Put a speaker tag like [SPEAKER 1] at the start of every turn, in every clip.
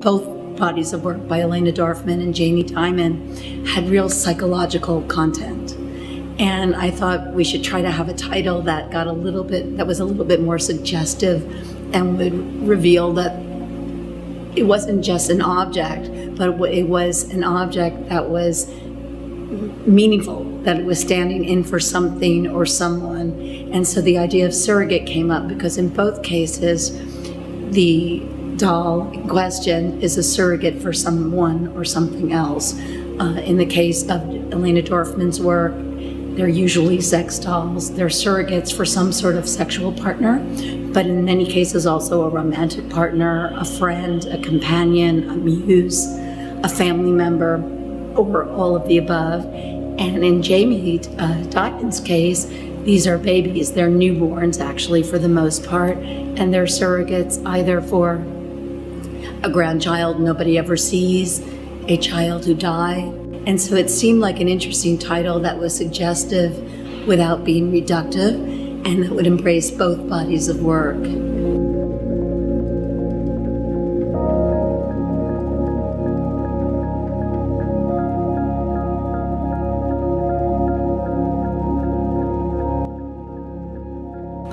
[SPEAKER 1] Both bodies of work by Elena Dorfman and Jamie Dimon had real psychological content. And I thought we should try to have a title that was a little bit more suggestive and would reveal that it wasn't just an object, but it was an object that was meaningful, that it was standing in for something or someone. And so the idea of surrogate came up because in both cases, the doll in question is a surrogate for someone or something else. In the case of Elena Dorfman's work, they're usually sex dolls. They're surrogates for some sort of sexual partner, but in many cases also a romantic partner, a friend, a companion, a muse, a family member, or all of the above. And in Jamie Dimon's case, these are babies. They're newborns, actually, for the most part, and they're surrogates either for a grandchild nobody ever sees, a child who died. And so it seemed like an interesting title that was suggestive without being reductive, and that would embrace both bodies of work.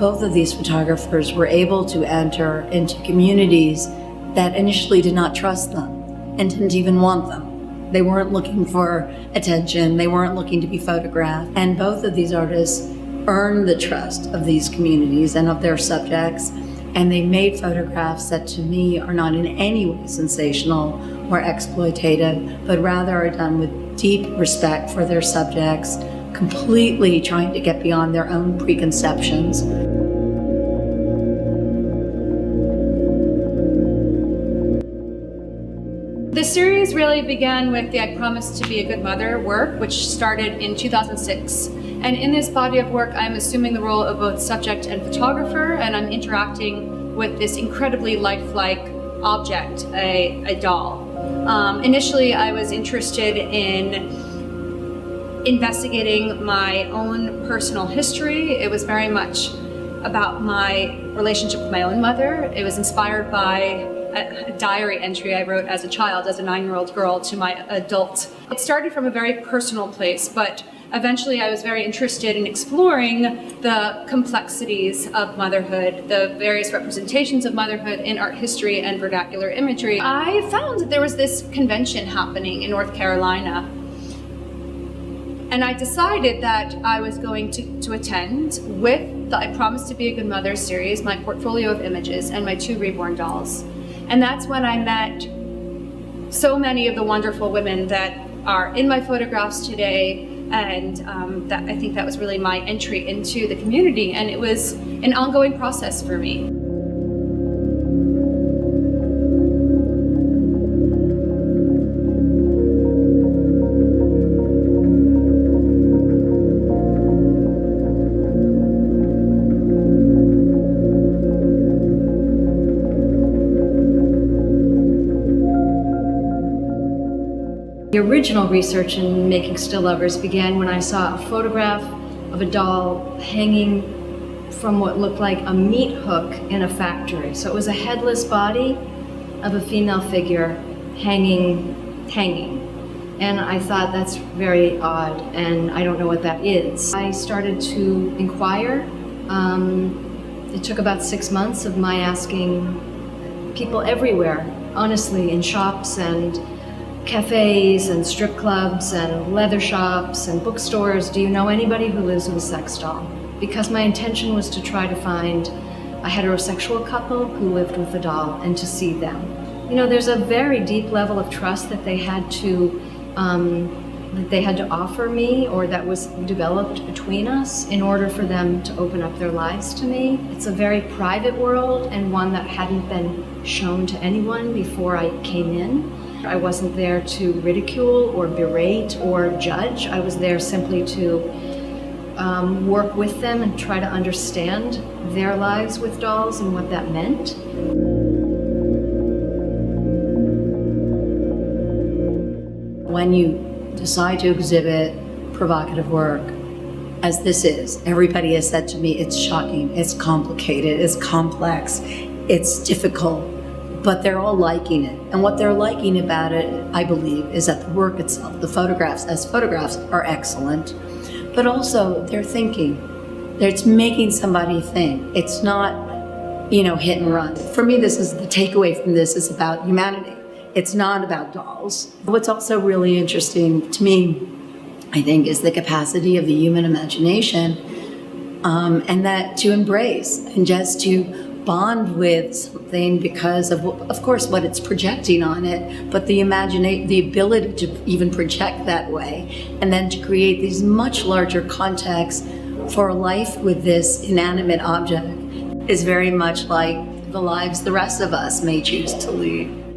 [SPEAKER 1] Both of these photographers were able to enter into communities that initially did not trust them and didn't even want them. They weren't looking for attention, they weren't looking to be photographed. And both of these artists earned the trust of these communities and of their subjects, and they made photographs that to me are not in any way sensational or exploitative, but rather are done with deep respect for their subjects, completely trying to get beyond their own preconceptions.
[SPEAKER 2] The series really began with the I Promise to Be a Good Mother work, which started in 2006. And in this body of work, I'm assuming the role of both subject and photographer, and I'm interacting with this incredibly lifelike object, a doll. Initially, I was interested in investigating my own personal history. It was very much about my relationship with my own mother. It was inspired by a diary entry I wrote as a child, as a 9-year-old girl, to my adult. It started from a very personal place, but eventually I was very interested in exploring the complexities of motherhood, the various representations of motherhood in art history and vernacular imagery. I found that there was this convention happening in North Carolina, and I decided that I was going to attend with the I Promise to Be a Good Mother series, my portfolio of images, and my 2 reborn dolls. And that's when I met so many of the wonderful women that are in my photographs today, and I think that was really my entry into the community, and it was an ongoing process for me.
[SPEAKER 3] The original research in making still lovers began when I saw a photograph of a doll hanging from what looked like a meat hook in a factory. So it was a headless body of a female figure hanging. And I thought that's very odd, and I don't know what that is. I started to inquire. It took about 6 months of my asking people everywhere, honestly, in shops and cafes and strip clubs and leather shops and bookstores, do you know anybody who lives with a sex doll? Because my intention was to try to find a heterosexual couple who lived with a doll and to see them. You know, there's a very deep level of trust that they had to offer me, or that was developed between us in order for them to open up their lives to me. It's a very private world, and one that hadn't been shown to anyone before I came in. I wasn't there to ridicule or berate or judge. I was there simply to work with them and try to understand their lives with dolls and what that meant.
[SPEAKER 1] When you decide to exhibit provocative work, as this is, everybody has said to me, it's shocking, it's complicated, it's complex, it's difficult. but they're all liking it. And what they're liking about it, I believe, is that the work itself, the photographs as photographs, are excellent, but also they're thinking. It's making somebody think. It's not, hit and run. For me, this is the takeaway from this is about humanity. It's not about dolls. What's also really interesting to me, I think, is the capacity of the human imagination, and that to embrace and just to bond with something because of course, what it's projecting on it, but the ability to even project that way, and then to create these much larger contexts for a life with this inanimate object is very much like the lives the rest of us may choose to lead.